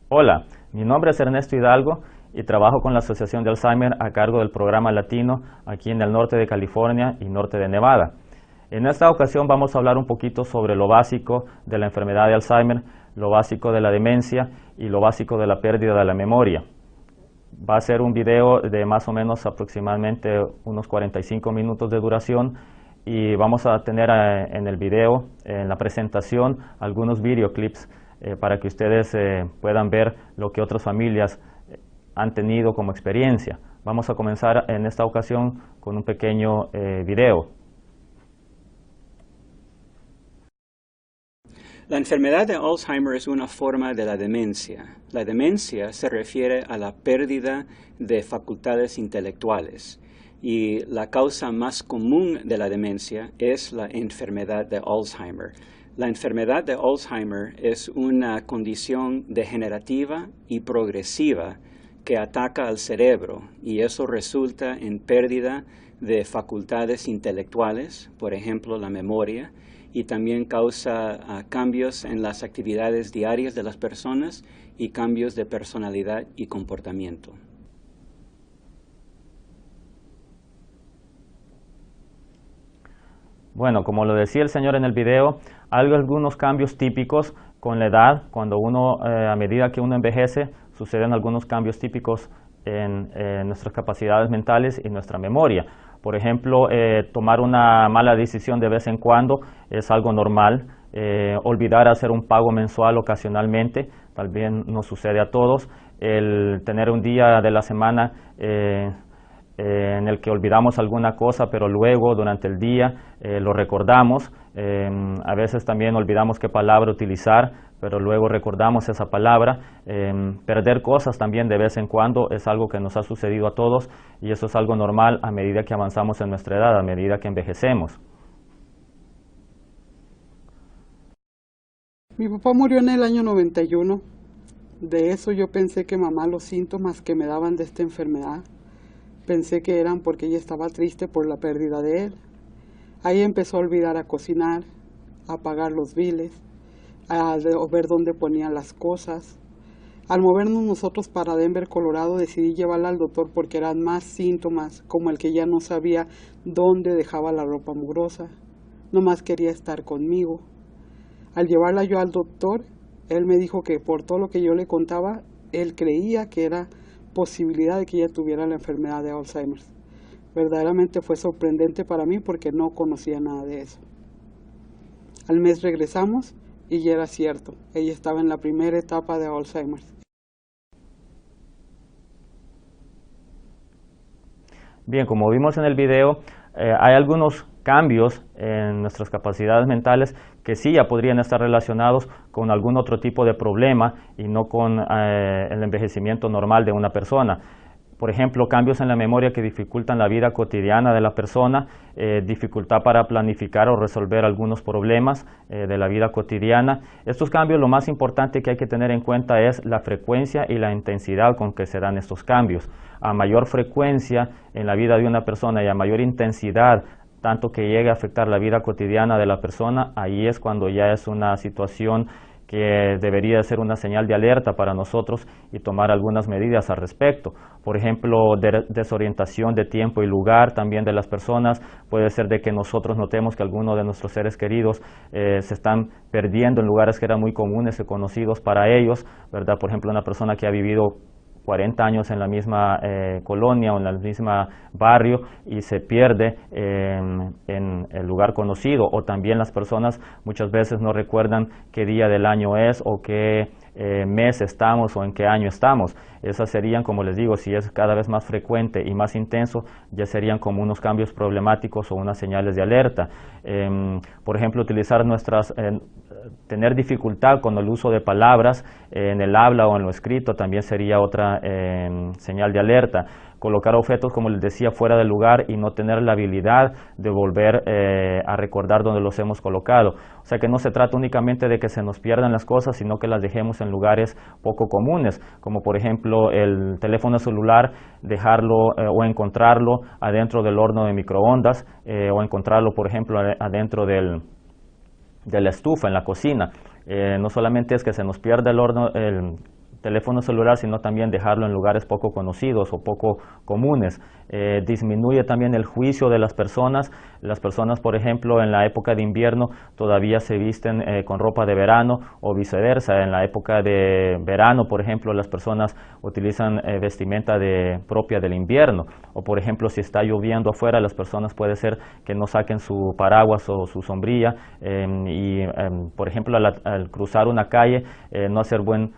Hola, mi nombre es Ernesto Hidalgo y trabajo con la Asociación de Alzheimer a cargo del programa latino aquí en el norte de California y norte de Nevada. En esta ocasión vamos a hablar un poquito sobre lo básico de la enfermedad de Alzheimer, lo básico de la demencia y lo básico de la pérdida de la memoria. Va a ser un video de más o menos aproximadamente unos 45 minutos de duración y vamos a tener en el video, en la presentación, algunos videoclips para que ustedes puedan ver lo que otras familias han tenido como experiencia. Vamos a comenzar en esta ocasión con un pequeño video. La enfermedad de Alzheimer es una forma de la demencia. La demencia se refiere a la pérdida de facultades intelectuales y la causa más común de la demencia es la enfermedad de Alzheimer. La enfermedad de Alzheimer es una condición degenerativa y progresiva que ataca al cerebro y eso resulta en pérdida de facultades intelectuales, por ejemplo la memoria, y también causa cambios en las actividades diarias de las personas y cambios de personalidad y comportamiento. Bueno, como lo decía el señor en el video, hay algunos cambios típicos con la edad. Cuando uno, a medida que uno envejece, suceden algunos cambios típicos en nuestras capacidades mentales y nuestra memoria. Por ejemplo, tomar una mala decisión de vez en cuando es algo normal. Olvidar hacer un pago mensual ocasionalmente, también nos sucede a todos. El tener un día de la semana en el que olvidamos alguna cosa, pero luego durante el día lo recordamos. A veces también olvidamos qué palabra utilizar, pero luego recordamos esa palabra. Perder cosas también de vez en cuando es algo que nos ha sucedido a todos y eso es algo normal a medida que avanzamos en nuestra edad, a medida que envejecemos. Mi papá murió en el año 91. De eso yo pensé que mamá los síntomas que me daban de esta enfermedad, pensé que eran porque ella estaba triste por la pérdida de él. Ahí empezó a olvidar a cocinar, a pagar los biles, a ver dónde ponían las cosas. Al movernos nosotros para Denver, Colorado, decidí llevarla al doctor porque eran más síntomas, como el que ya no sabía dónde dejaba la ropa mugrosa. Nomás quería estar conmigo. Al llevarla yo al doctor, él me dijo que por todo lo que yo le contaba, él creía que era posibilidad de que ella tuviera la enfermedad de Alzheimer. Verdaderamente fue sorprendente para mí porque no conocía nada de eso. Al mes regresamos y ya era cierto, ella estaba en la primera etapa de Alzheimer. Bien, como vimos en el video, hay algunos cambios en nuestras capacidades mentales que sí ya podrían estar relacionados con algún otro tipo de problema y no con el envejecimiento normal de una persona. Por ejemplo, cambios en la memoria que dificultan la vida cotidiana de la persona, dificultad para planificar o resolver algunos problemas de la vida cotidiana. Estos cambios, lo más importante que hay que tener en cuenta es la frecuencia y la intensidad con que se dan estos cambios. A mayor frecuencia en la vida de una persona y a mayor intensidad, tanto que llegue a afectar la vida cotidiana de la persona, ahí es cuando ya es una situación que debería ser una señal de alerta para nosotros y tomar algunas medidas al respecto. Por ejemplo, desorientación de tiempo y lugar también de las personas. Puede ser de que nosotros notemos que algunos de nuestros seres queridos se están perdiendo en lugares que eran muy comunes y conocidos para ellos, ¿verdad? Por ejemplo, una persona que ha vivido 40 años en la misma colonia o en el mismo barrio y se pierde en el lugar conocido, o también las personas muchas veces no recuerdan qué día del año es o qué mes estamos o en qué año estamos. Esas serían, como les digo, si es cada vez más frecuente y más intenso, ya serían como unos cambios problemáticos o unas señales de alerta. Por ejemplo, tener dificultad con el uso de palabras en el habla o en lo escrito también sería otra señal de alerta. Colocar objetos, como les decía, fuera del lugar y no tener la habilidad de volver a recordar dónde los hemos colocado. O sea que no se trata únicamente de que se nos pierdan las cosas, sino que las dejemos en lugares poco comunes, como por ejemplo el teléfono celular, dejarlo o encontrarlo adentro del horno de microondas o encontrarlo, por ejemplo, adentro de la estufa en la cocina. No solamente es que se nos pierda el teléfono celular, sino también dejarlo en lugares poco conocidos o poco comunes. Disminuye también el juicio de las personas. Las personas, por ejemplo, en la época de invierno todavía se visten con ropa de verano o viceversa. En la época de verano, por ejemplo, las personas utilizan vestimenta propia del invierno. O, por ejemplo, si está lloviendo afuera, las personas puede ser que no saquen su paraguas o su sombrilla por ejemplo, al cruzar una calle, no hacer buen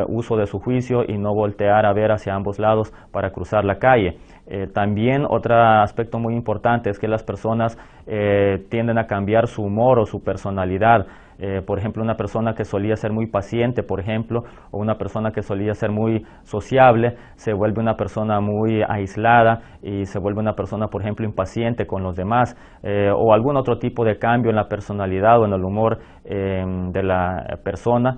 uso de su juicio y no voltear a ver hacia ambos lados para cruzar la calle. También otro aspecto muy importante es que las personas tienden a cambiar su humor o su personalidad. Por ejemplo, una persona que solía ser muy paciente, por ejemplo, o una persona que solía ser muy sociable, se vuelve una persona muy aislada y se vuelve una persona, por ejemplo, impaciente con los demás, o algún otro tipo de cambio en la personalidad o en el humor de la persona,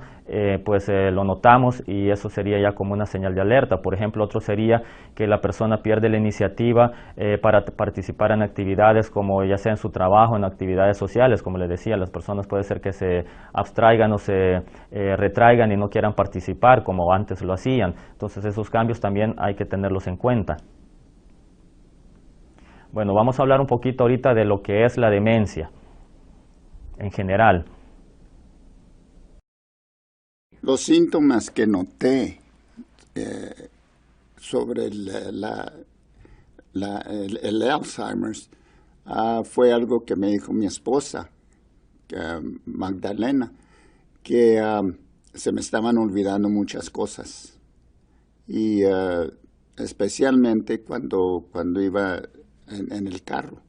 lo notamos y eso sería ya como una señal de alerta. Por ejemplo, otro sería que la persona pierde la iniciativa para participar en actividades como ya sea en su trabajo, en actividades sociales. Como les decía, las personas puede ser que se abstraigan o se retraigan y no quieran participar como antes lo hacían. Entonces esos cambios también hay que tenerlos en cuenta. Bueno, vamos a hablar un poquito ahorita de lo que es la demencia en general. Los síntomas que noté sobre el Alzheimer's fue algo que me dijo mi esposa, Magdalena, que se me estaban olvidando muchas cosas. Y especialmente cuando iba en el carro.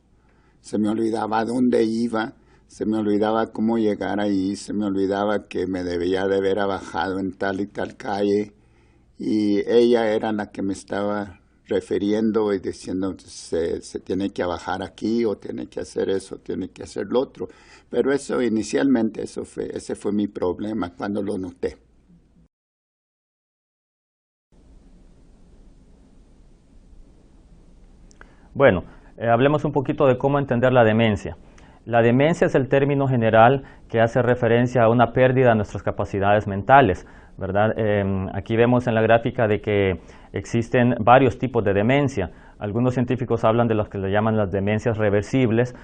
Se me olvidaba dónde iba, se me olvidaba cómo llegar ahí, se me olvidaba que me debía de haber bajado en tal y tal calle. Y ella era la que me estaba refiriendo y diciendo se tiene que bajar aquí o tiene que hacer eso, tiene que hacer lo otro. Pero eso inicialmente, ese fue mi problema cuando lo noté. Bueno, hablemos un poquito de cómo entender la demencia. La demencia es el término general que hace referencia a una pérdida de nuestras capacidades mentales, ¿verdad? Aquí vemos en la gráfica de que existen varios tipos de demencia. Algunos científicos hablan de los que le llaman las demencias reversibles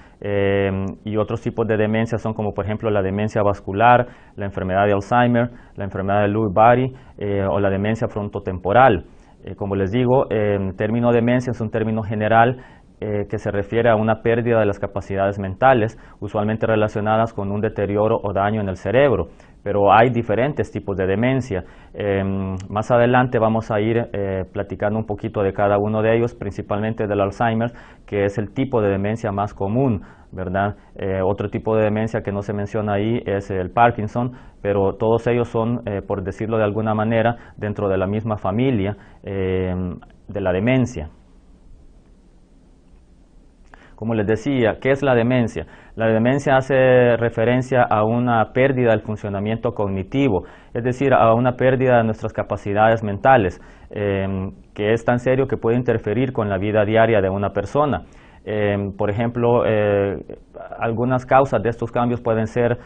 y otros tipos de demencia son como por ejemplo la demencia vascular, la enfermedad de Alzheimer, la enfermedad de Lewy body o la demencia frontotemporal. Como les digo, el término demencia es un término general que se refiere a una pérdida de las capacidades mentales, usualmente relacionadas con un deterioro o daño en el cerebro. Pero hay diferentes tipos de demencia. Más adelante vamos a ir platicando un poquito de cada uno de ellos, principalmente del Alzheimer, que es el tipo de demencia más común, ¿verdad? Otro tipo de demencia que no se menciona ahí es el Parkinson, pero todos ellos son, por decirlo de alguna manera, dentro de la misma familia de la demencia. Como les decía, ¿qué es la demencia? La demencia hace referencia a una pérdida del funcionamiento cognitivo, es decir, a una pérdida de nuestras capacidades mentales, que es tan serio que puede interferir con la vida diaria de una persona. Por ejemplo, algunas causas de estos cambios pueden ser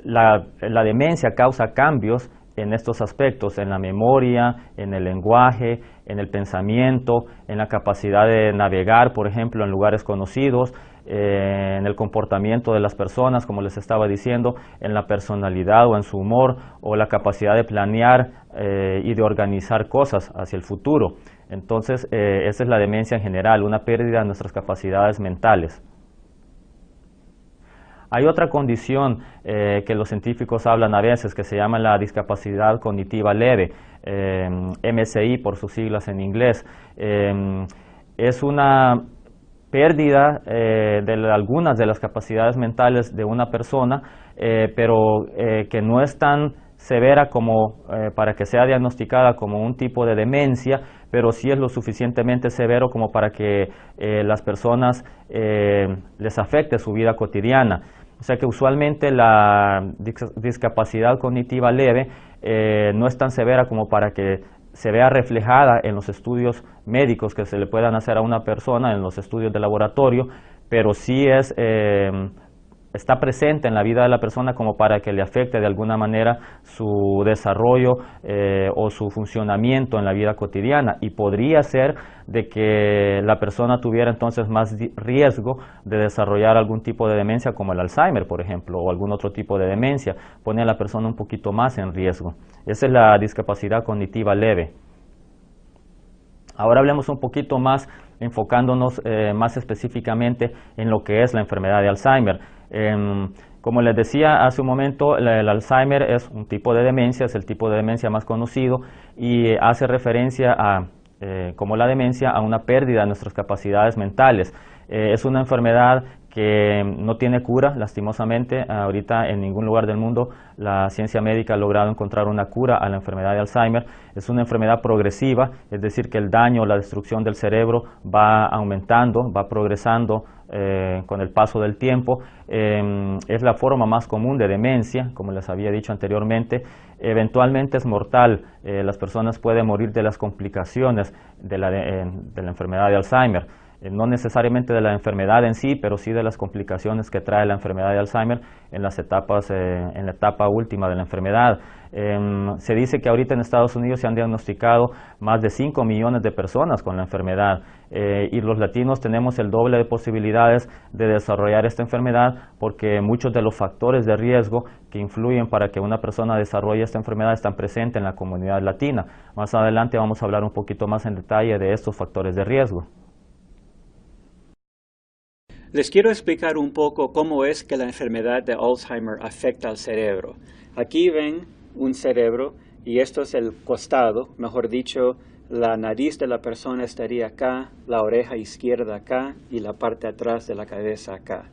la demencia causa cambios en estos aspectos, en la memoria, en el lenguaje, en el pensamiento, en la capacidad de navegar, por ejemplo, en lugares conocidos, en el comportamiento de las personas, como les estaba diciendo, en la personalidad o en su humor, o la capacidad de planear y de organizar cosas hacia el futuro. Entonces, esa es la demencia en general, una pérdida de nuestras capacidades mentales. Hay otra condición que los científicos hablan a veces que se llama la discapacidad cognitiva leve, MCI por sus siglas en inglés. Es una pérdida de algunas de las capacidades mentales de una persona, pero que no es tan severa como para que sea diagnosticada como un tipo de demencia, pero sí es lo suficientemente severo como para que las personas les afecte su vida cotidiana. O sea que usualmente la discapacidad cognitiva leve no es tan severa como para que se vea reflejada en los estudios médicos que se le puedan hacer a una persona, en los estudios de laboratorio, pero sí es está presente en la vida de la persona como para que le afecte de alguna manera su desarrollo o su funcionamiento en la vida cotidiana, y podría ser de que la persona tuviera entonces más riesgo de desarrollar algún tipo de demencia como el Alzheimer, por ejemplo, o algún otro tipo de demencia. Pone a la persona un poquito más en riesgo. Esa es la discapacidad cognitiva leve. Ahora hablemos un poquito más, enfocándonos más específicamente en lo que es la enfermedad de Alzheimer. Como les decía hace un momento, el Alzheimer es un tipo de demencia, es el tipo de demencia más conocido y hace referencia a, como la demencia, a una pérdida de nuestras capacidades mentales. Es una enfermedad que no tiene cura, lastimosamente. Ahorita en ningún lugar del mundo la ciencia médica ha logrado encontrar una cura a la enfermedad de Alzheimer. Es una enfermedad progresiva, es decir, que el daño, la destrucción del cerebro va aumentando, va progresando con el paso del tiempo. Es la forma más común de demencia, como les había dicho anteriormente. Eventualmente es mortal. Las personas pueden morir de las complicaciones de la enfermedad de Alzheimer. No necesariamente de la enfermedad en sí, pero sí de las complicaciones que trae la enfermedad de Alzheimer en las etapas, en la etapa última de la enfermedad. Se dice que ahorita en Estados Unidos se han diagnosticado más de 5 millones de personas con la enfermedad, y los latinos tenemos el doble de posibilidades de desarrollar esta enfermedad, porque muchos de los factores de riesgo que influyen para que una persona desarrolle esta enfermedad están presentes en la comunidad latina. Más adelante vamos a hablar un poquito más en detalle de estos factores de riesgo. Les quiero explicar un poco cómo es que la enfermedad de Alzheimer afecta al cerebro. Aquí ven un cerebro y esto es el costado, mejor dicho, la nariz de la persona estaría acá, la oreja izquierda acá y la parte atrás de la cabeza acá.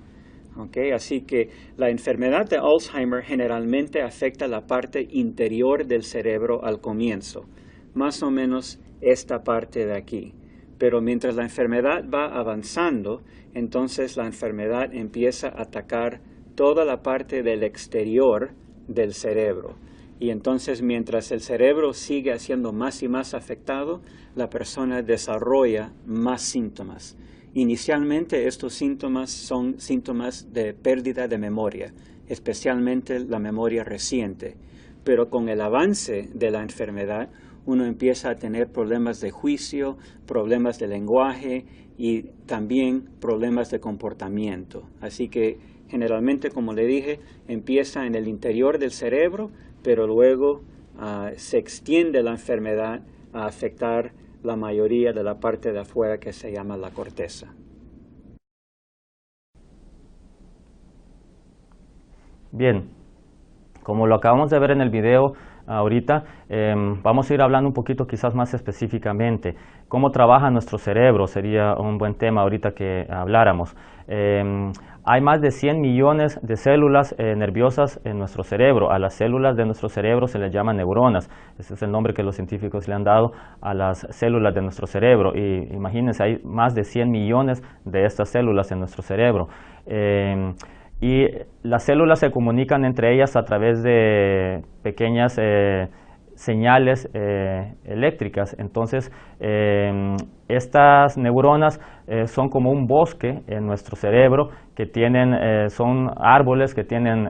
Okay, así que la enfermedad de Alzheimer generalmente afecta la parte interior del cerebro al comienzo, más o menos esta parte de aquí. Pero mientras la enfermedad va avanzando, entonces la enfermedad empieza a atacar toda la parte del exterior del cerebro. Y entonces mientras el cerebro sigue siendo más y más afectado, la persona desarrolla más síntomas. Inicialmente estos síntomas son síntomas de pérdida de memoria, especialmente la memoria reciente. Pero con el avance de la enfermedad, uno empieza a tener problemas de juicio, problemas de lenguaje y también problemas de comportamiento. Así que generalmente, como le dije, empieza en el interior del cerebro, pero luego se extiende la enfermedad a afectar la mayoría de la parte de afuera que se llama la corteza. Bien, como lo acabamos de ver en el video ahorita, vamos a ir hablando un poquito quizás más específicamente. ¿Cómo trabaja nuestro cerebro? Sería un buen tema ahorita que habláramos. Hay más de 100 millones de células nerviosas en nuestro cerebro. A las células de nuestro cerebro se les llama neuronas. Ese es el nombre que los científicos le han dado a las células de nuestro cerebro. Y imagínense, hay más de 100 millones de estas células en nuestro cerebro. Y las células se comunican entre ellas a través de pequeñas señales eléctricas. Entonces, estas neuronas son como un bosque en nuestro cerebro que tienen, son árboles que tienen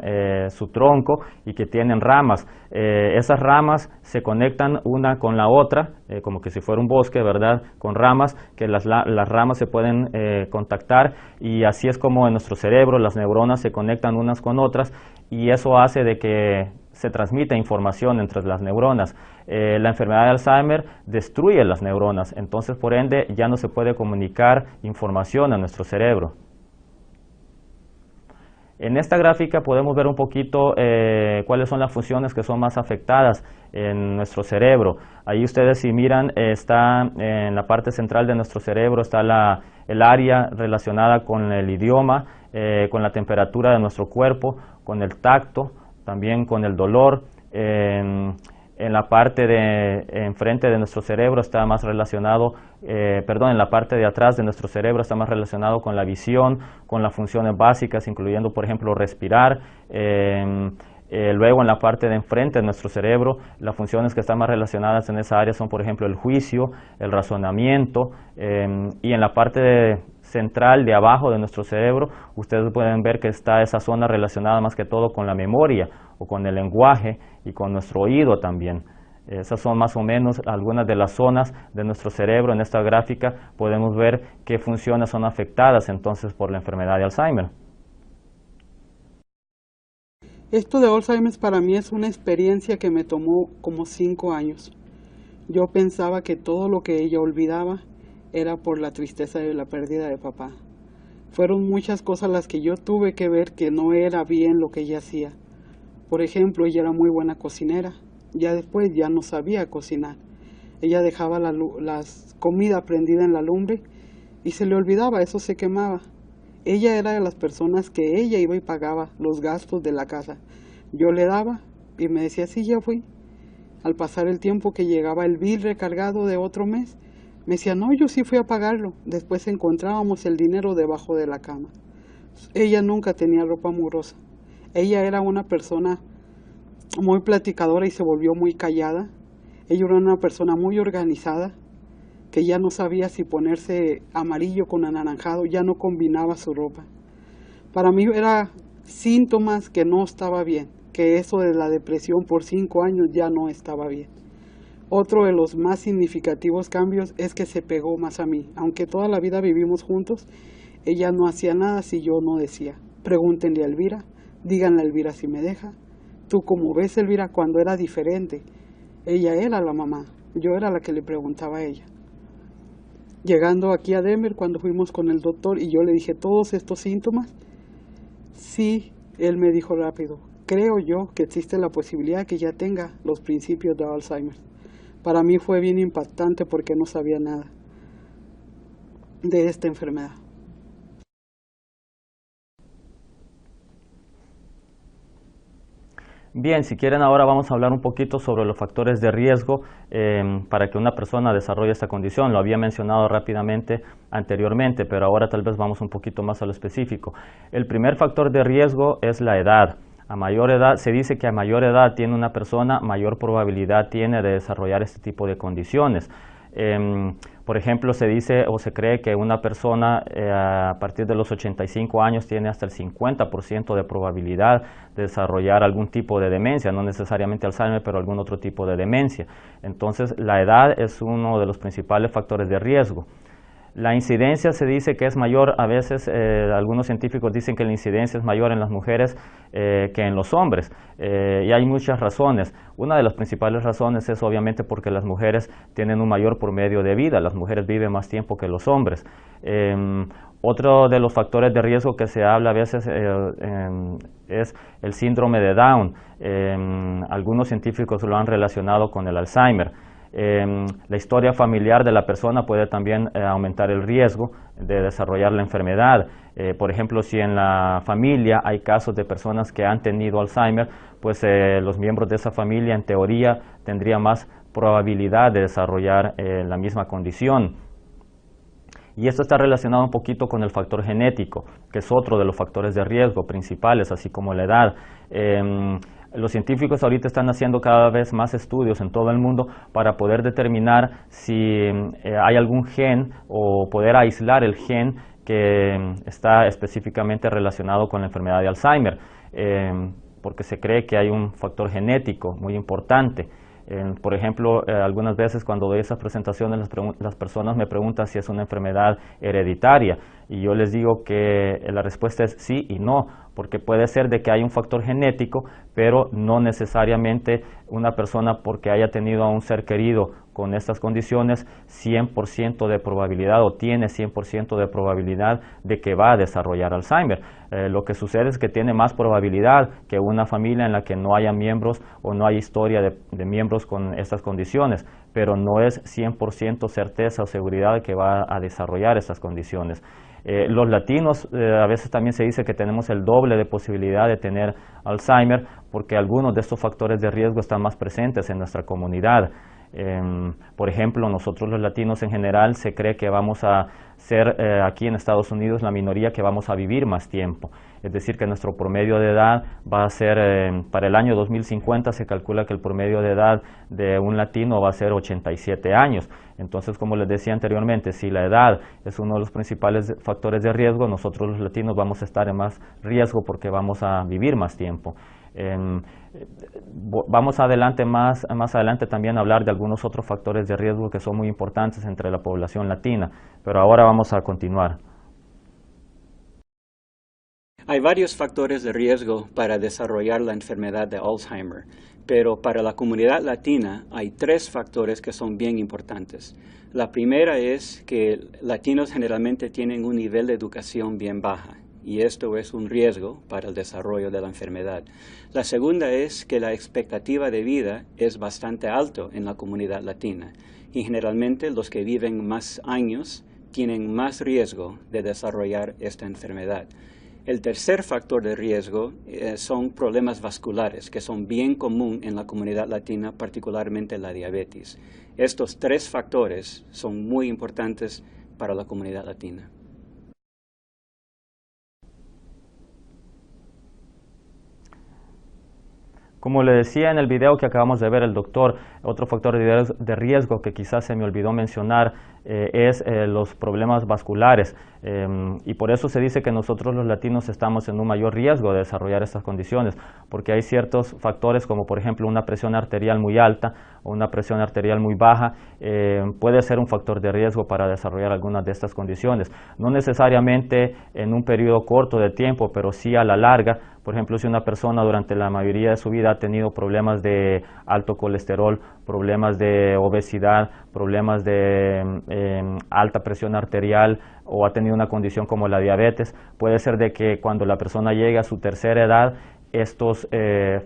su tronco y que tienen ramas. Esas ramas se conectan una con la otra, como que si fuera un bosque, ¿verdad? Con ramas, que las ramas se pueden contactar, y así es como en nuestro cerebro las neuronas se conectan unas con otras, y eso hace de que se transmite información entre las neuronas. La enfermedad de Alzheimer destruye las neuronas, entonces por ende ya no se puede comunicar información a nuestro cerebro. En esta gráfica podemos ver un poquito cuáles son las funciones que son más afectadas en nuestro cerebro. Ahí ustedes, si miran, está en la parte central de nuestro cerebro, está el área relacionada con el idioma, con la temperatura de nuestro cuerpo, con el tacto, también con el dolor. En la parte de enfrente de nuestro cerebro está más relacionado, en la parte de atrás de nuestro cerebro está más relacionado con la visión, con las funciones básicas, incluyendo, por ejemplo, respirar. Luego en la parte de enfrente de nuestro cerebro, las funciones que están más relacionadas en esa área son, por ejemplo, el juicio, el razonamiento, y en la parte central de abajo de nuestro cerebro, ustedes pueden ver que está esa zona relacionada más que todo con la memoria o con el lenguaje y con nuestro oído también. Esas son más o menos algunas de las zonas de nuestro cerebro. En esta gráfica podemos ver qué funciones son afectadas entonces por la enfermedad de Alzheimer. Esto de Alzheimer para mí es una experiencia que me tomó como 5 años. Yo pensaba que todo lo que ella olvidaba era por la tristeza de la pérdida de papá. Fueron muchas cosas las que yo tuve que ver que no era bien lo que ella hacía. Por ejemplo, ella era muy buena cocinera. Ya después ya no sabía cocinar. Ella dejaba la comida prendida en la lumbre y se le olvidaba, eso se quemaba. Ella era de las personas que ella iba y pagaba los gastos de la casa. Yo le daba y me decía, sí, ya fui. Al pasar el tiempo que llegaba el bill recargado de otro mes, me decía, no, yo sí fui a pagarlo. Después encontrábamos el dinero debajo de la cama. Ella nunca tenía ropa mugrosa. Ella era una persona muy platicadora y se volvió muy callada. Ella era una persona muy organizada, que ya no sabía si ponerse amarillo con anaranjado, ya no combinaba su ropa. Para mí era síntomas que no estaba bien, que eso de la depresión por 5 años ya no estaba bien. Otro de los más significativos cambios es que se pegó más a mí. Aunque toda la vida vivimos juntos, ella no hacía nada si yo no decía. Pregúntenle a Elvira, díganle a Elvira si me deja. Tú como ves, Elvira, cuando era diferente, ella era la mamá, yo era la que le preguntaba a ella. Llegando aquí a Denver, cuando fuimos con el doctor y yo le dije todos estos síntomas, sí, él me dijo rápido, creo yo que existe la posibilidad que ya tenga los principios de Alzheimer. Para mí fue bien impactante porque no sabía nada de esta enfermedad. Bien, si quieren ahora vamos a hablar un poquito sobre los factores de riesgo para que una persona desarrolle esta condición. Lo había mencionado rápidamente anteriormente, pero ahora tal vez vamos un poquito más a lo específico. El primer factor de riesgo es la edad. A mayor edad, se dice que a mayor edad tiene una persona, mayor probabilidad tiene de desarrollar este tipo de condiciones. Por ejemplo, se dice o se cree que una persona a partir de los 85 años tiene hasta el 50% de probabilidad de desarrollar algún tipo de demencia, no necesariamente Alzheimer, pero algún otro tipo de demencia. Entonces, la edad es uno de los principales factores de riesgo. La incidencia se dice que es mayor, a veces algunos científicos dicen que la incidencia es mayor en las mujeres que en los hombres, y hay muchas razones. Una de las principales razones es obviamente porque las mujeres tienen un mayor promedio de vida, las mujeres viven más tiempo que los hombres. Otro de los factores de riesgo que se habla a veces es el síndrome de Down. Algunos científicos lo han relacionado con el Alzheimer. La historia familiar de la persona puede también aumentar el riesgo de desarrollar la enfermedad. Por ejemplo, si en la familia hay casos de personas que han tenido Alzheimer, pues los miembros de esa familia en teoría tendrían más probabilidad de desarrollar la misma condición. Y esto está relacionado un poquito con el factor genético, que es otro de los factores de riesgo principales, así como la edad. Los científicos ahorita están haciendo cada vez más estudios en todo el mundo para poder determinar si hay algún gen o poder aislar el gen que está específicamente relacionado con la enfermedad de Alzheimer, porque se cree que hay un factor genético muy importante. Por ejemplo, algunas veces cuando doy esas presentaciones las personas me preguntan si es una enfermedad hereditaria y yo les digo que la respuesta es sí y no, porque puede ser de que hay un factor genético, pero no necesariamente una persona porque haya tenido a un ser querido con estas condiciones 100% de probabilidad o tiene 100% de probabilidad de que va a desarrollar Alzheimer. Lo que sucede es que tiene más probabilidad que una familia en la que no haya miembros o no hay historia de miembros con estas condiciones, pero no es 100% certeza o seguridad de que va a desarrollar estas condiciones. Los latinos a veces también se dice que tenemos el doble de posibilidad de tener Alzheimer porque algunos de estos factores de riesgo están más presentes en nuestra comunidad. Por ejemplo, nosotros los latinos en general se cree que vamos a ser aquí en Estados Unidos la minoría que vamos a vivir más tiempo. Es decir, que nuestro promedio de edad va a ser, para el año 2050 se calcula que el promedio de edad de un latino va a ser 87 años. Entonces, como les decía anteriormente, si la edad es uno de los principales factores de riesgo, nosotros los latinos vamos a estar en más riesgo porque vamos a vivir más tiempo. Vamos adelante más adelante también a hablar de algunos otros factores de riesgo que son muy importantes entre la población latina, pero ahora vamos a continuar. Hay varios factores de riesgo para desarrollar la enfermedad de Alzheimer, pero para la comunidad latina hay 3 factores que son bien importantes. La primera es que latinos generalmente tienen un nivel de educación bien baja, y esto es un riesgo para el desarrollo de la enfermedad. La segunda es que la expectativa de vida es bastante alto en la comunidad latina, y generalmente los que viven más años tienen más riesgo de desarrollar esta enfermedad. El tercer factor de riesgo son problemas vasculares, que son bien común en la comunidad latina, particularmente la diabetes. Estos 3 factores son muy importantes para la comunidad latina. Como le decía en el video que acabamos de ver el doctor, otro factor de riesgo que quizás se me olvidó mencionar es los problemas vasculares, y por eso se dice que nosotros los latinos estamos en un mayor riesgo de desarrollar estas condiciones, porque hay ciertos factores como por ejemplo una presión arterial muy alta o una presión arterial muy baja, puede ser un factor de riesgo para desarrollar algunas de estas condiciones, no necesariamente en un periodo corto de tiempo, pero sí a la larga. Por ejemplo, si una persona durante la mayoría de su vida ha tenido problemas de alto colesterol, problemas de obesidad, problemas de alta presión arterial o ha tenido una condición como la diabetes, puede ser de que cuando la persona llegue a su tercera edad, estos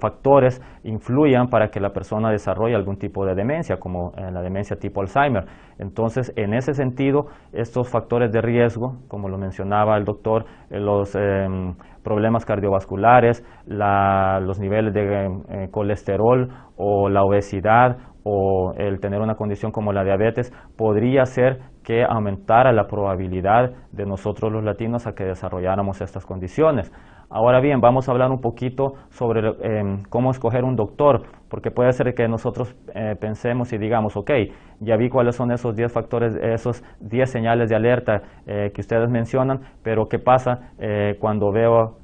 factores influyan para que la persona desarrolle algún tipo de demencia, como la demencia tipo Alzheimer. Entonces, en ese sentido, estos factores de riesgo, como lo mencionaba el doctor, los problemas cardiovasculares, los niveles de colesterol o la obesidad o el tener una condición como la diabetes, podría ser que aumentara la probabilidad de nosotros los latinos a que desarrolláramos estas condiciones. Ahora bien, vamos a hablar un poquito sobre cómo escoger un doctor, porque puede ser que nosotros pensemos y digamos, ok, ya vi cuáles son esos 10 factores, esos 10 señales de alerta que ustedes mencionan, pero ¿qué pasa cuando veo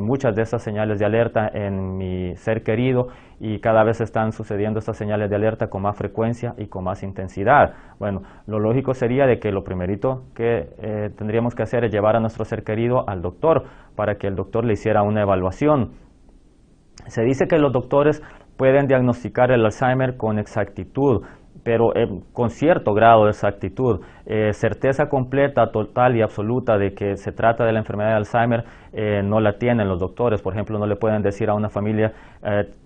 muchas de esas señales de alerta en mi ser querido y cada vez están sucediendo estas señales de alerta con más frecuencia y con más intensidad? Bueno, lo lógico sería de que lo primerito que tendríamos que hacer es llevar a nuestro ser querido al doctor para que el doctor le hiciera una evaluación. Se dice que los doctores pueden diagnosticar el Alzheimer con exactitud, pero con cierto grado de exactitud. Certeza completa, total y absoluta de que se trata de la enfermedad de Alzheimer no la tienen los doctores. Por ejemplo, no le pueden decir a una familia,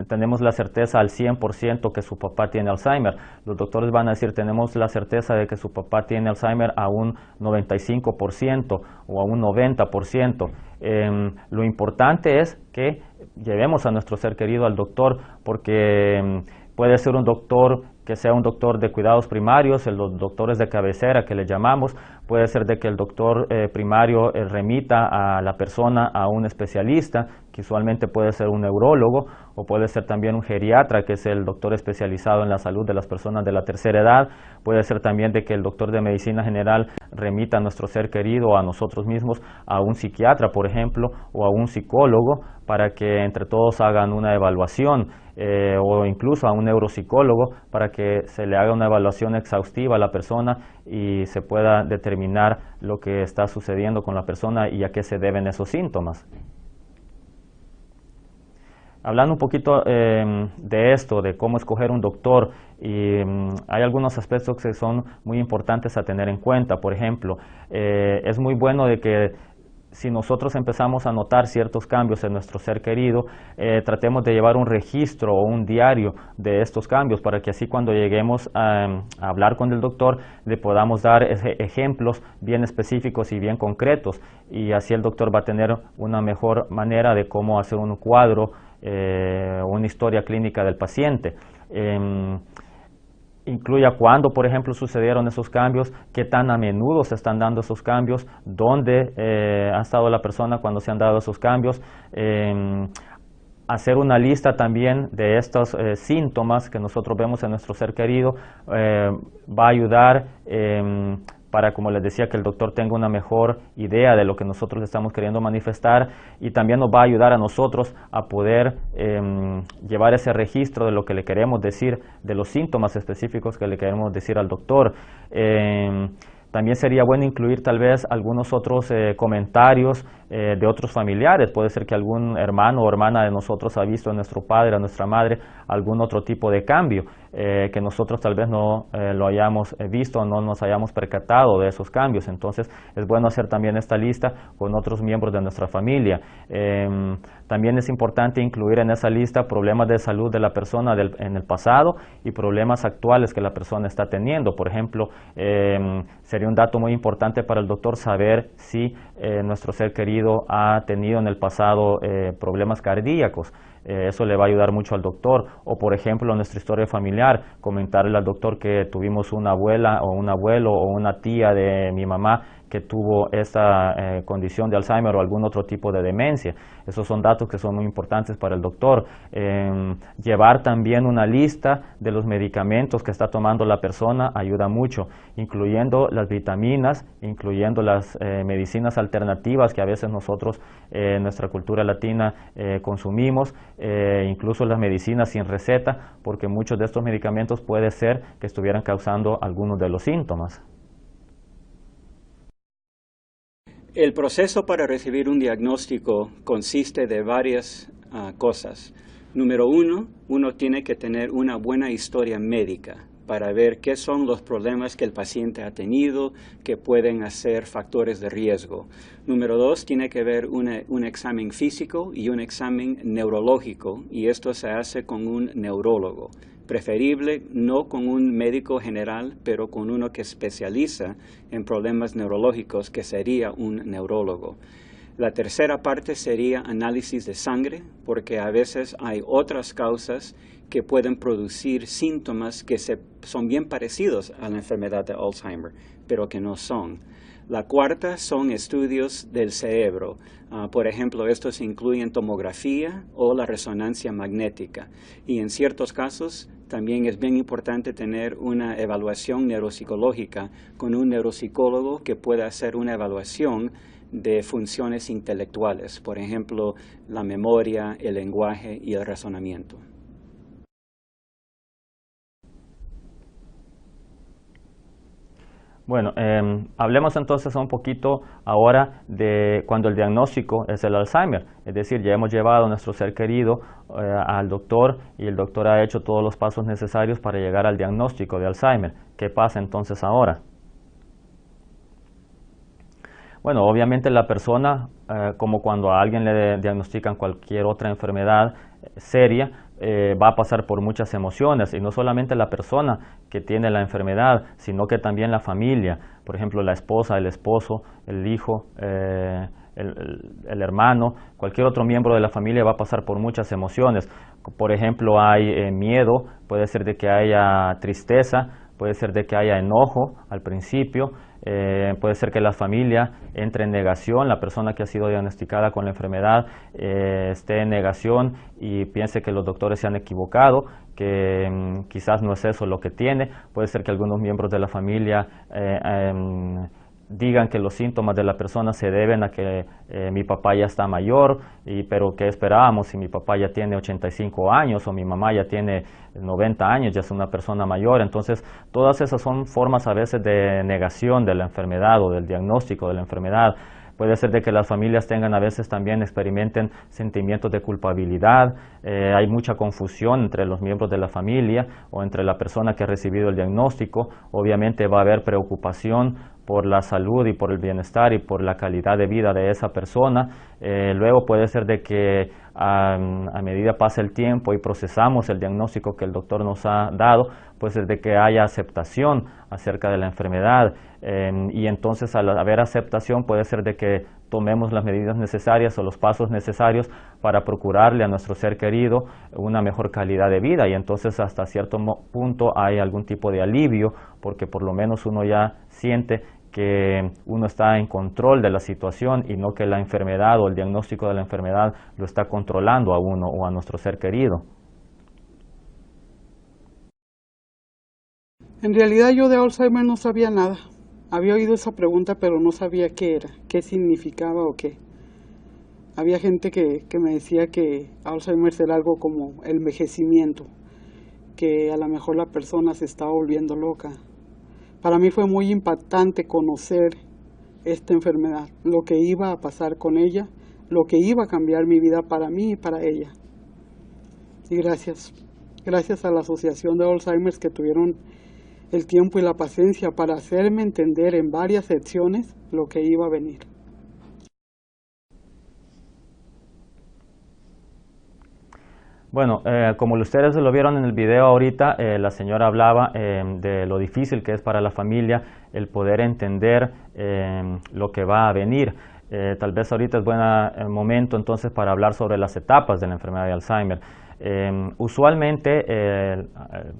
tenemos la certeza al 100% que su papá tiene Alzheimer. Los doctores van a decir, tenemos la certeza de que su papá tiene Alzheimer a un 95% o a un 90%. Lo importante es que llevemos a nuestro ser querido al doctor, porque puede ser un doctor que sea un doctor de cuidados primarios, los doctores de cabecera que le llamamos, puede ser de que el doctor primario remita a la persona a un especialista, que usualmente puede ser un neurólogo, o puede ser también un geriatra, que es el doctor especializado en la salud de las personas de la tercera edad, puede ser también de que el doctor de medicina general remita a nuestro ser querido, a nosotros mismos, a un psiquiatra, por ejemplo, o a un psicólogo, para que entre todos hagan una evaluación, o incluso a un neuropsicólogo, para que se le haga una evaluación exhaustiva a la persona y se pueda determinar lo que está sucediendo con la persona y a qué se deben esos síntomas. Hablando un poquito de esto, de cómo escoger un doctor, y hay algunos aspectos que son muy importantes a tener en cuenta. Por ejemplo, es muy bueno de que si nosotros empezamos a notar ciertos cambios en nuestro ser querido, tratemos de llevar un registro o un diario de estos cambios, para que así cuando lleguemos a hablar con el doctor le podamos dar ejemplos bien específicos y bien concretos, y así el doctor va a tener una mejor manera de cómo hacer un cuadro, una historia clínica del paciente. incluya cuándo, por ejemplo, sucedieron esos cambios, qué tan a menudo se están dando esos cambios, dónde ha estado la persona cuando se han dado esos cambios. Hacer una lista también de estos síntomas que nosotros vemos en nuestro ser querido va a ayudar para, como les decía, que el doctor tenga una mejor idea de lo que nosotros le estamos queriendo manifestar, y también nos va a ayudar a nosotros a poder llevar ese registro de lo que le queremos decir, de los síntomas específicos que le queremos decir al doctor. También sería bueno incluir tal vez algunos otros comentarios de otros familiares. Puede ser que algún hermano o hermana de nosotros ha visto a nuestro padre, a nuestra madre, algún otro tipo de cambio que nosotros tal vez no lo hayamos visto o no nos hayamos percatado de esos cambios. Entonces es bueno hacer también esta lista con otros miembros de nuestra familia. También es importante incluir en esa lista problemas de salud de la persona en el pasado y problemas actuales que la persona está teniendo. Por ejemplo, sería un dato muy importante para el doctor saber si nuestro ser querido ha tenido en el pasado problemas cardíacos. Eso le va a ayudar mucho al doctor. O por ejemplo, nuestra historia familiar, comentarle al doctor que tuvimos una abuela o un abuelo o una tía de mi mamá que tuvo esta condición de Alzheimer o algún otro tipo de demencia. Esos son datos que son muy importantes para el doctor. Llevar también una lista de los medicamentos que está tomando la persona ayuda mucho, incluyendo las vitaminas, incluyendo las medicinas alternativas que a veces nosotros en nuestra cultura latina consumimos, incluso las medicinas sin receta, porque muchos de estos medicamentos puede ser que estuvieran causando algunos de los síntomas. El proceso para recibir un diagnóstico consiste de varias cosas. Número uno tiene que tener una buena historia médica para ver qué son los problemas que el paciente ha tenido que pueden ser factores de riesgo. Número dos, tiene que haber un examen físico y un examen neurológico, y esto se hace con un neurólogo. Preferible no con un médico general, pero con uno que especializa en problemas neurológicos, que sería un neurólogo. La tercera parte sería análisis de sangre, porque a veces hay otras causas que pueden producir síntomas que son bien parecidos a la enfermedad de Alzheimer, pero que no son. La cuarta son estudios del cerebro. Por ejemplo, estos incluyen tomografía o la resonancia magnética. Y en ciertos casos también es bien importante tener una evaluación neuropsicológica con un neuropsicólogo que pueda hacer una evaluación de funciones intelectuales, por ejemplo, la memoria, el lenguaje y el razonamiento. Bueno, hablemos entonces un poquito ahora de cuando el diagnóstico es el Alzheimer. Es decir, ya hemos llevado a nuestro ser querido al doctor y el doctor ha hecho todos los pasos necesarios para llegar al diagnóstico de Alzheimer. ¿Qué pasa entonces ahora? Bueno, obviamente la persona, como cuando a alguien le diagnostican cualquier otra enfermedad seria, va a pasar por muchas emociones, y no solamente la persona que tiene la enfermedad, sino que también la familia, por ejemplo la esposa, el esposo, el hijo, el hermano, cualquier otro miembro de la familia va a pasar por muchas emociones. Por ejemplo, hay miedo, puede ser de que haya tristeza, puede ser de que haya enojo al principio, puede ser que la familia entre en negación, la persona que ha sido diagnosticada con la enfermedad esté en negación y piense que los doctores se han equivocado, que quizás no es eso lo que tiene. Puede ser que algunos miembros de la familia digan que los síntomas de la persona se deben a que mi papá ya está mayor, pero ¿qué esperábamos si mi papá ya tiene 85 años o mi mamá ya tiene 90 años, ya es una persona mayor? Entonces, todas esas son formas a veces de negación de la enfermedad o del diagnóstico de la enfermedad. Puede ser de que las familias tengan a veces también experimenten sentimientos de culpabilidad. Hay mucha confusión entre los miembros de la familia o entre la persona que ha recibido el diagnóstico. Obviamente va a haber preocupación por la salud y por el bienestar y por la calidad de vida de esa persona. Luego puede ser de que a medida pasa el tiempo y procesamos el diagnóstico que el doctor nos ha dado, puede ser de que haya aceptación acerca de la enfermedad, y entonces al haber aceptación puede ser de que tomemos las medidas necesarias o los pasos necesarios para procurarle a nuestro ser querido una mejor calidad de vida, y entonces hasta cierto punto hay algún tipo de alivio, porque por lo menos uno ya siente que uno está en control de la situación y no que la enfermedad o el diagnóstico de la enfermedad lo está controlando a uno o a nuestro ser querido. En realidad yo de Alzheimer no sabía nada. Había oído esa pregunta, pero no sabía qué era, qué significaba o qué. Había gente que me decía que Alzheimer era algo como el envejecimiento, que a lo mejor la persona se estaba volviendo loca. Para mí fue muy impactante conocer esta enfermedad, lo que iba a pasar con ella, lo que iba a cambiar mi vida para mí y para ella. Y gracias a la Asociación de Alzheimer que tuvieron el tiempo y la paciencia para hacerme entender en varias secciones lo que iba a venir. Bueno, como ustedes lo vieron en el video ahorita, la señora hablaba de lo difícil que es para la familia el poder entender lo que va a venir. Tal vez ahorita es buen momento entonces para hablar sobre las etapas de la enfermedad de Alzheimer. Usualmente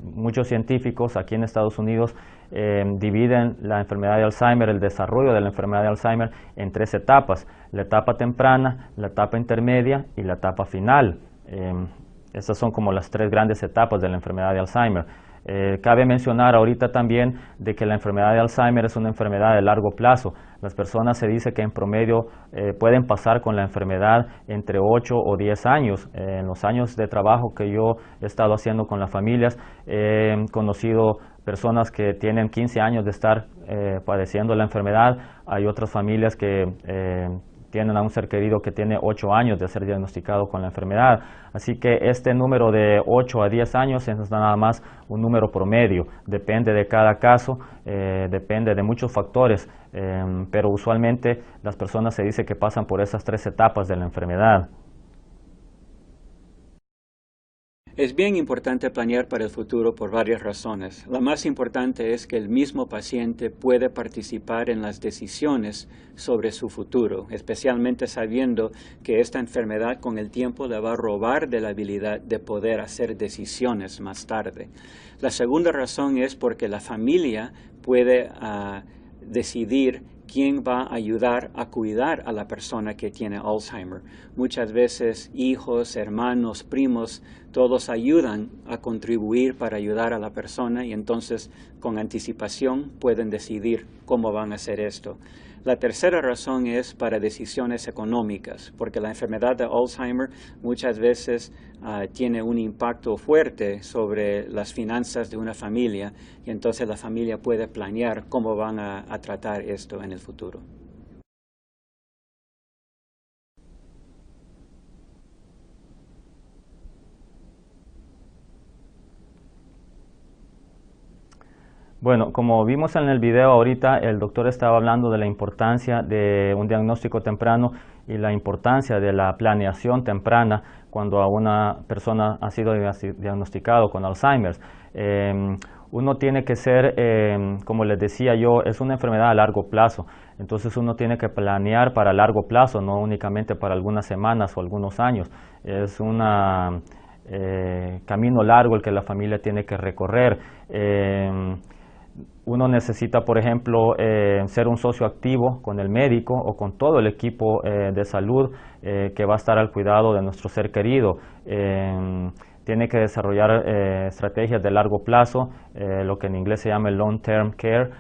muchos científicos aquí en Estados Unidos dividen la enfermedad de Alzheimer, el desarrollo de la enfermedad de Alzheimer, en 3 etapas: la etapa temprana, la etapa intermedia y la etapa final. Estas son como las 3 grandes etapas de la enfermedad de Alzheimer. Cabe mencionar ahorita también de que la enfermedad de Alzheimer es una enfermedad de largo plazo. Las personas se dice que en promedio pueden pasar con la enfermedad entre 8 o 10 años. En los años de trabajo que yo he estado haciendo con las familias, he conocido personas que tienen 15 años de estar padeciendo la enfermedad. Hay otras familias que tienen a un ser querido que tiene 8 años de ser diagnosticado con la enfermedad. Así que este número de 8 a 10 años es nada más un número promedio. Depende de cada caso, depende de muchos factores, pero usualmente las personas se dice que pasan por esas 3 etapas de la enfermedad. Es bien importante planear para el futuro por varias razones. La más importante es que el mismo paciente puede participar en las decisiones sobre su futuro, especialmente sabiendo que esta enfermedad con el tiempo le va a robar de la habilidad de poder hacer decisiones más tarde. La segunda razón es porque la familia puede decidir quién va a ayudar a cuidar a la persona que tiene Alzheimer. Muchas veces hijos, hermanos, primos, todos ayudan a contribuir para ayudar a la persona y entonces con anticipación pueden decidir cómo van a hacer esto. La tercera razón es para decisiones económicas, porque la enfermedad de Alzheimer muchas veces tiene un impacto fuerte sobre las finanzas de una familia y entonces la familia puede planear cómo van a tratar esto en el futuro. Bueno, como vimos en el video ahorita, el doctor estaba hablando de la importancia de un diagnóstico temprano y la importancia de la planeación temprana cuando a una persona ha sido diagnosticado con Alzheimer. Uno tiene que ser, como les decía yo, es una enfermedad a largo plazo, entonces uno tiene que planear para largo plazo, no únicamente para algunas semanas o algunos años. Es un camino largo el que la familia tiene que recorrer. Uno necesita, por ejemplo, ser un socio activo con el médico o con todo el equipo de salud que va a estar al cuidado de nuestro ser querido. Tiene que desarrollar estrategias de largo plazo, lo que en inglés se llama el long-term care,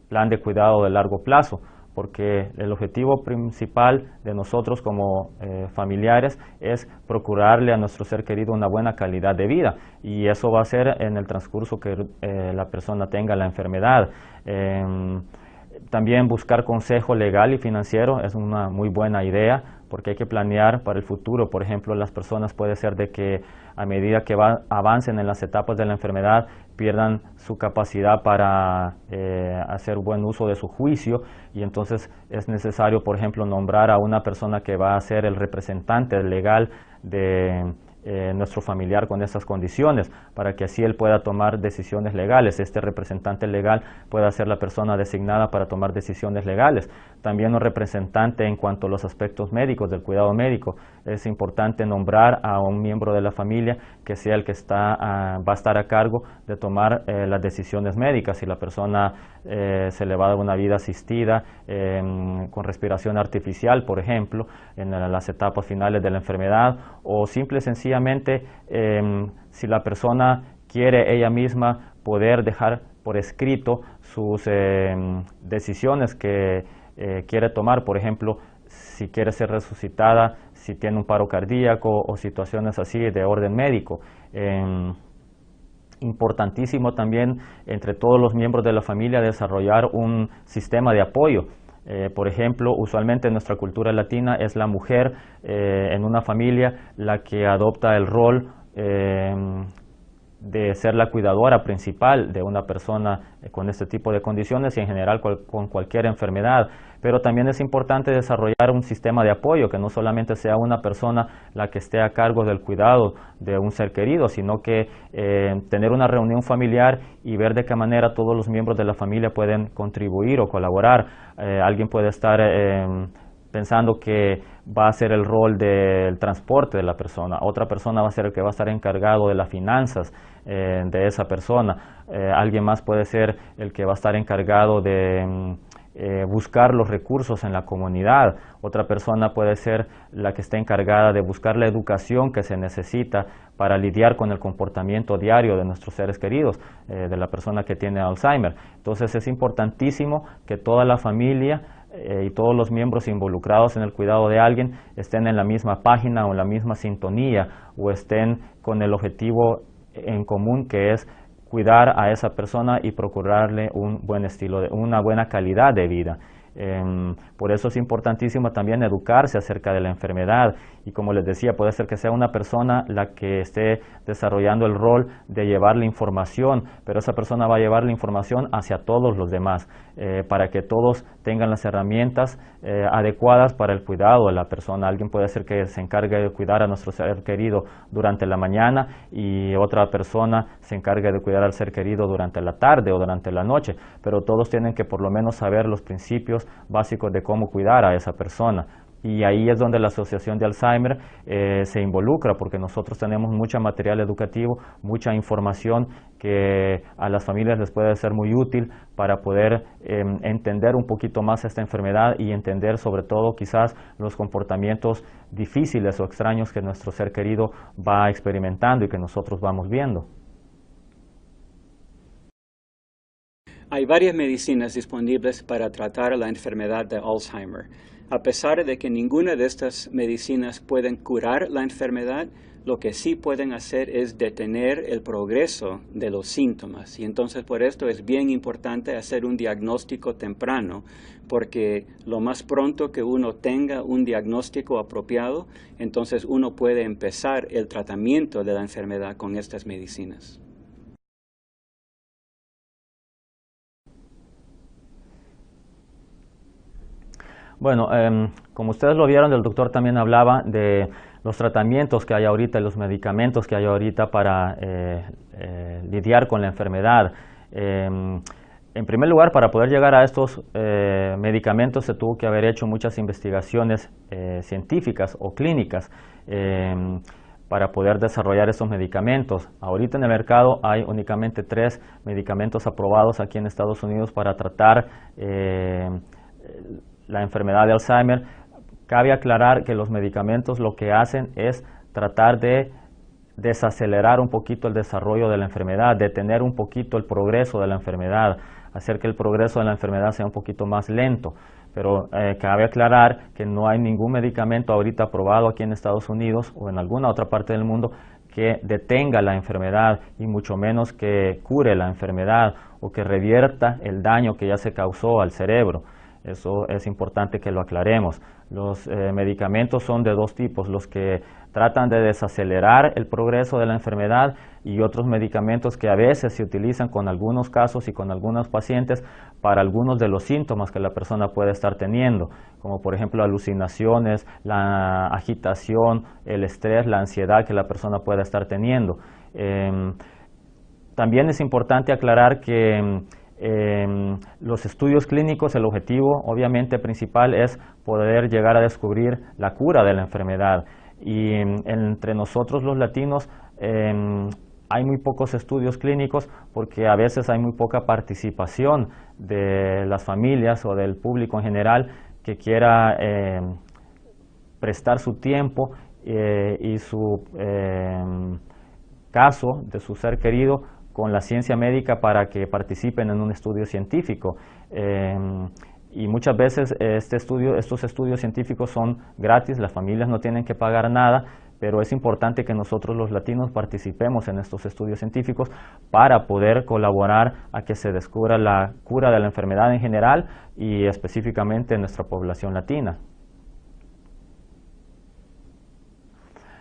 plan de cuidado de largo plazo, porque el objetivo principal de nosotros como familiares es procurarle a nuestro ser querido una buena calidad de vida, y eso va a ser en el transcurso que la persona tenga la enfermedad. También buscar consejo legal y financiero es una muy buena idea, porque hay que planear para el futuro. Por ejemplo, las personas puede ser de que a medida que avancen en las etapas de la enfermedad pierdan su capacidad para hacer buen uso de su juicio, y entonces es necesario, por ejemplo, nombrar a una persona que va a ser el representante legal de nuestro familiar con estas condiciones, para que así él pueda tomar decisiones legales. Este representante legal pueda ser la persona designada para tomar decisiones legales. También un representante en cuanto a los aspectos médicos, del cuidado médico. Es importante nombrar a un miembro de la familia que sea el que va a estar a cargo de tomar las decisiones médicas. Si la persona se le va a dar una vida asistida con respiración artificial, por ejemplo, en las etapas finales de la enfermedad, o simple y sencillamente si la persona quiere ella misma poder dejar por escrito sus decisiones que quiere tomar, por ejemplo, si quiere ser resucitada, si tiene un paro cardíaco o situaciones así de orden médico. Importantísimo también entre todos los miembros de la familia desarrollar un sistema de apoyo. Por ejemplo, usualmente en nuestra cultura latina es la mujer en una familia la que adopta el rol de ser la cuidadora principal de una persona con este tipo de condiciones y en general con cualquier enfermedad. Pero también es importante desarrollar un sistema de apoyo, que no solamente sea una persona la que esté a cargo del cuidado de un ser querido, sino que tener una reunión familiar y ver de qué manera todos los miembros de la familia pueden contribuir o colaborar. Alguien puede estar pensando que va a ser el rol del transporte de la persona, otra persona va a ser el que va a estar encargado de las finanzas de esa persona, alguien más puede ser el que va a estar encargado de buscar los recursos en la comunidad, otra persona puede ser la que esté encargada de buscar la educación que se necesita para lidiar con el comportamiento diario de nuestros seres queridos, de la persona que tiene Alzheimer. Entonces es importantísimo que toda la familia y todos los miembros involucrados en el cuidado de alguien estén en la misma página o en la misma sintonía o estén con el objetivo en común, que es cuidar a esa persona y procurarle un buen estilo, una buena calidad de vida. Por eso es importantísimo también educarse acerca de la enfermedad y, como les decía, puede ser que sea una persona la que esté desarrollando el rol de llevar la información, pero esa persona va a llevar la información hacia todos los demás para que todos tengan las herramientas adecuadas para el cuidado de la persona. Alguien puede ser que se encargue de cuidar a nuestro ser querido durante la mañana y otra persona se encargue de cuidar al ser querido durante la tarde o durante la noche, pero todos tienen que por lo menos saber los principios básicos de cómo cuidar a esa persona. Y ahí es donde la Asociación de Alzheimer se involucra, porque nosotros tenemos mucho material educativo, mucha información que a las familias les puede ser muy útil para poder entender un poquito más esta enfermedad y entender sobre todo quizás los comportamientos difíciles o extraños que nuestro ser querido va experimentando y que nosotros vamos viendo. Hay varias medicinas disponibles para tratar la enfermedad de Alzheimer. A pesar de que ninguna de estas medicinas pueden curar la enfermedad, lo que sí pueden hacer es detener el progreso de los síntomas. Y entonces por esto es bien importante hacer un diagnóstico temprano, porque lo más pronto que uno tenga un diagnóstico apropiado, entonces uno puede empezar el tratamiento de la enfermedad con estas medicinas. Bueno, como ustedes lo vieron, el doctor también hablaba de los tratamientos que hay ahorita y los medicamentos que hay ahorita para lidiar con la enfermedad. En primer lugar, para poder llegar a estos medicamentos se tuvo que haber hecho muchas investigaciones científicas o clínicas para poder desarrollar estos medicamentos. Ahorita en el mercado hay únicamente 3 medicamentos aprobados aquí en Estados Unidos para tratar la enfermedad de Alzheimer. Cabe aclarar que los medicamentos lo que hacen es tratar de desacelerar un poquito el desarrollo de la enfermedad, detener un poquito el progreso de la enfermedad, hacer que el progreso de la enfermedad sea un poquito más lento. Pero cabe aclarar que no hay ningún medicamento ahorita aprobado aquí en Estados Unidos o en alguna otra parte del mundo que detenga la enfermedad y mucho menos que cure la enfermedad o que revierta el daño que ya se causó al cerebro. Eso es importante que lo aclaremos. Los medicamentos son de dos tipos, los que tratan de desacelerar el progreso de la enfermedad y otros medicamentos que a veces se utilizan con algunos casos y con algunos pacientes para algunos de los síntomas que la persona puede estar teniendo, como por ejemplo alucinaciones, la agitación, el estrés, la ansiedad que la persona pueda estar teniendo. También es importante aclarar que los estudios clínicos, el objetivo obviamente principal es poder llegar a descubrir la cura de la enfermedad. Y entre nosotros los latinos hay muy pocos estudios clínicos porque a veces hay muy poca participación de las familias o del público en general que quiera prestar su tiempo y su caso de su ser querido con la ciencia médica para que participen en un estudio científico. Y muchas veces estos estudios científicos son gratis, las familias no tienen que pagar nada, pero es importante que nosotros los latinos participemos en estos estudios científicos para poder colaborar a que se descubra la cura de la enfermedad en general y específicamente en nuestra población latina.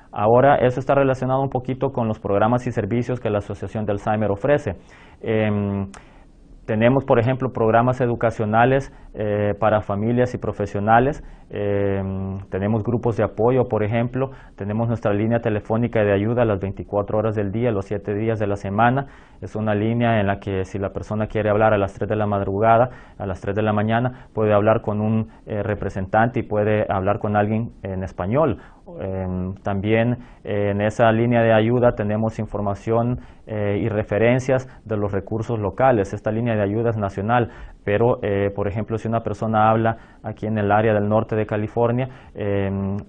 Ahora, eso está relacionado un poquito con los programas y servicios que la Asociación de Alzheimer ofrece. Tenemos, por ejemplo, programas educacionales para familias y profesionales. Tenemos grupos de apoyo, por ejemplo. Tenemos nuestra línea telefónica de ayuda las 24 horas del día, los 7 días de la semana. Es una línea en la que si la persona quiere hablar a las 3 de la madrugada, a las 3 de la mañana, puede hablar con un representante y puede hablar con alguien en español. También en esa línea de ayuda tenemos información y referencias de los recursos locales. Esta línea de ayuda es nacional, pero por ejemplo si una persona habla aquí en el área del norte de California,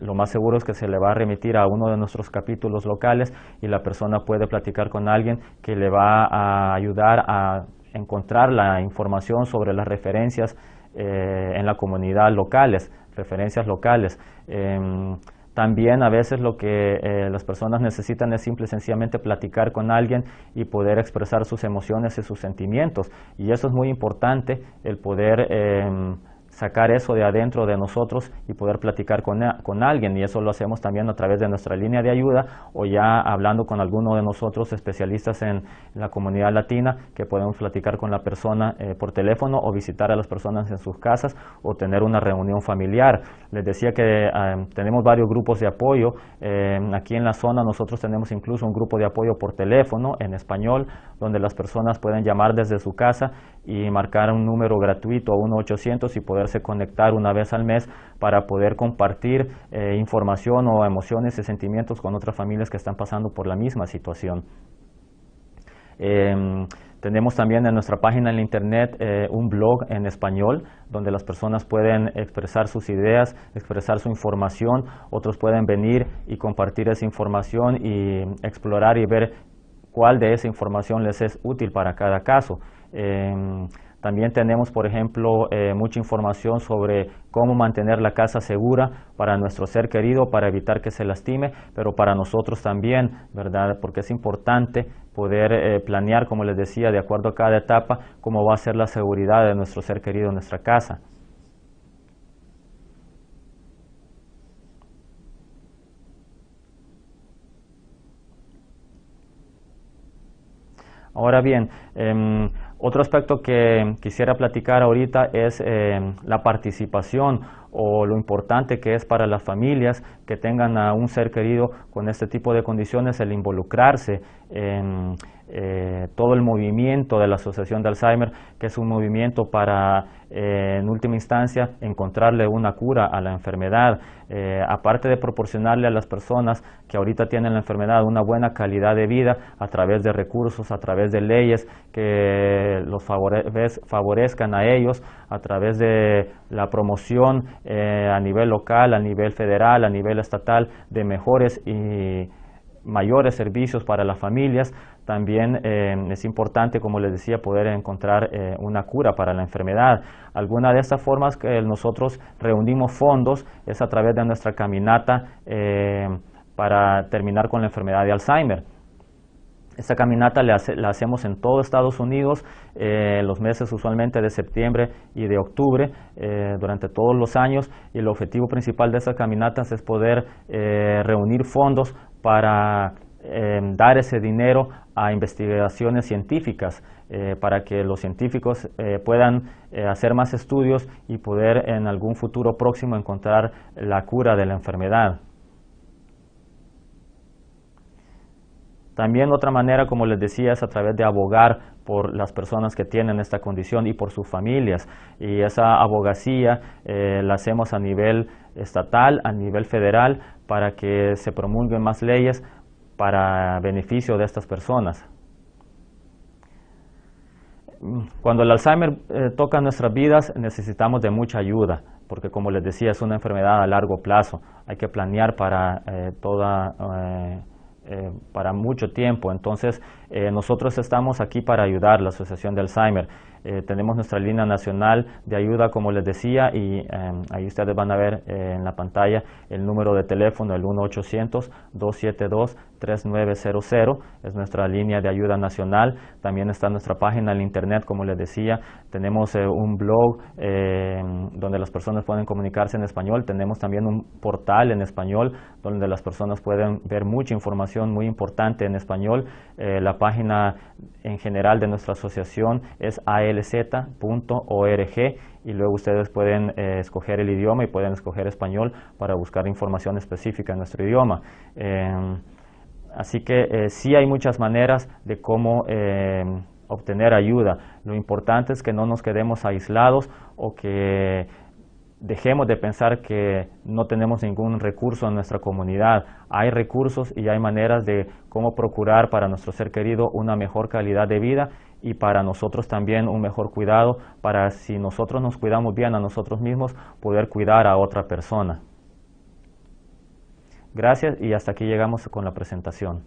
lo más seguro es que se le va a remitir a uno de nuestros capítulos locales y la persona puede platicar con alguien que le va a ayudar a encontrar la información sobre las referencias en la comunidad locales, referencias locales. También a veces lo que las personas necesitan es simple y sencillamente platicar con alguien y poder expresar sus emociones y sus sentimientos. Y eso es muy importante, el poder sacar eso de adentro de nosotros y poder platicar con alguien, y eso lo hacemos también a través de nuestra línea de ayuda o ya hablando con alguno de nosotros especialistas en la comunidad latina, que podemos platicar con la persona por teléfono o visitar a las personas en sus casas o tener una reunión familiar. Les decía que tenemos varios grupos de apoyo. Aquí en la zona nosotros tenemos incluso un grupo de apoyo por teléfono en español, donde las personas pueden llamar desde su casa y marcar un número gratuito, 1-800, y poderse conectar una vez al mes para poder compartir información o emociones y sentimientos con otras familias que están pasando por la misma situación. Tenemos también en nuestra página en la internet un blog en español donde las personas pueden expresar sus ideas, expresar su información. Otros pueden venir y compartir esa información y explorar y ver cuál de esa información les es útil para cada caso. También tenemos, por ejemplo, mucha información sobre cómo mantener la casa segura para nuestro ser querido, para evitar que se lastime, pero para nosotros también, ¿verdad? Porque es importante poder planear, como les decía, de acuerdo a cada etapa, cómo va a ser la seguridad de nuestro ser querido en nuestra casa. Ahora bien, otro aspecto que quisiera platicar ahorita es la participación o lo importante que es para las familias que tengan a un ser querido con este tipo de condiciones, el involucrarse en todo el movimiento de la Asociación de Alzheimer, que es un movimiento para, en última instancia, encontrarle una cura a la enfermedad. Aparte de proporcionarle a las personas que ahorita tienen la enfermedad una buena calidad de vida a través de recursos, a través de leyes que los favorezcan a ellos, a través de la promoción a nivel local, a nivel federal, a nivel estatal, de mejores y mayores servicios para las familias. También es importante, como les decía, poder encontrar una cura para la enfermedad. Alguna de estas formas que nosotros reunimos fondos es a través de nuestra caminata para terminar con la enfermedad de Alzheimer. Esta caminata la hacemos en todo Estados Unidos, los meses usualmente de septiembre y de octubre, durante todos los años, y el objetivo principal de estas caminatas es poder reunir fondos para dar ese dinero a investigaciones científicas, para que los científicos puedan hacer más estudios y poder en algún futuro próximo encontrar la cura de la enfermedad. También otra manera, como les decía, es a través de abogar por las personas que tienen esta condición y por sus familias. Y esa abogacía la hacemos a nivel estatal, a nivel federal, para que se promulguen más leyes para beneficio de estas personas. Cuando el Alzheimer toca nuestras vidas, necesitamos de mucha ayuda, porque como les decía, es una enfermedad a largo plazo. Hay que planear para para mucho tiempo. Entonces, nosotros estamos aquí para ayudar, la Asociación de Alzheimer. Tenemos nuestra línea nacional de ayuda, como les decía, y ahí ustedes van a ver en la pantalla el número de teléfono, el 1-800-272-3900, es nuestra línea de ayuda nacional. También está nuestra página en internet, como les decía. Tenemos un blog donde las personas pueden comunicarse en español. Tenemos también un portal en español donde las personas pueden ver mucha información muy importante en español. La página en general de nuestra asociación es alz.org, y luego ustedes pueden escoger el idioma y pueden escoger español para buscar información específica en nuestro idioma. Así que sí hay muchas maneras de cómo obtener ayuda. Lo importante es que no nos quedemos aislados o que dejemos de pensar que no tenemos ningún recurso en nuestra comunidad. Hay recursos y hay maneras de cómo procurar para nuestro ser querido una mejor calidad de vida, y para nosotros también un mejor cuidado, para si nosotros nos cuidamos bien a nosotros mismos, poder cuidar a otra persona. Gracias, y hasta aquí llegamos con la presentación.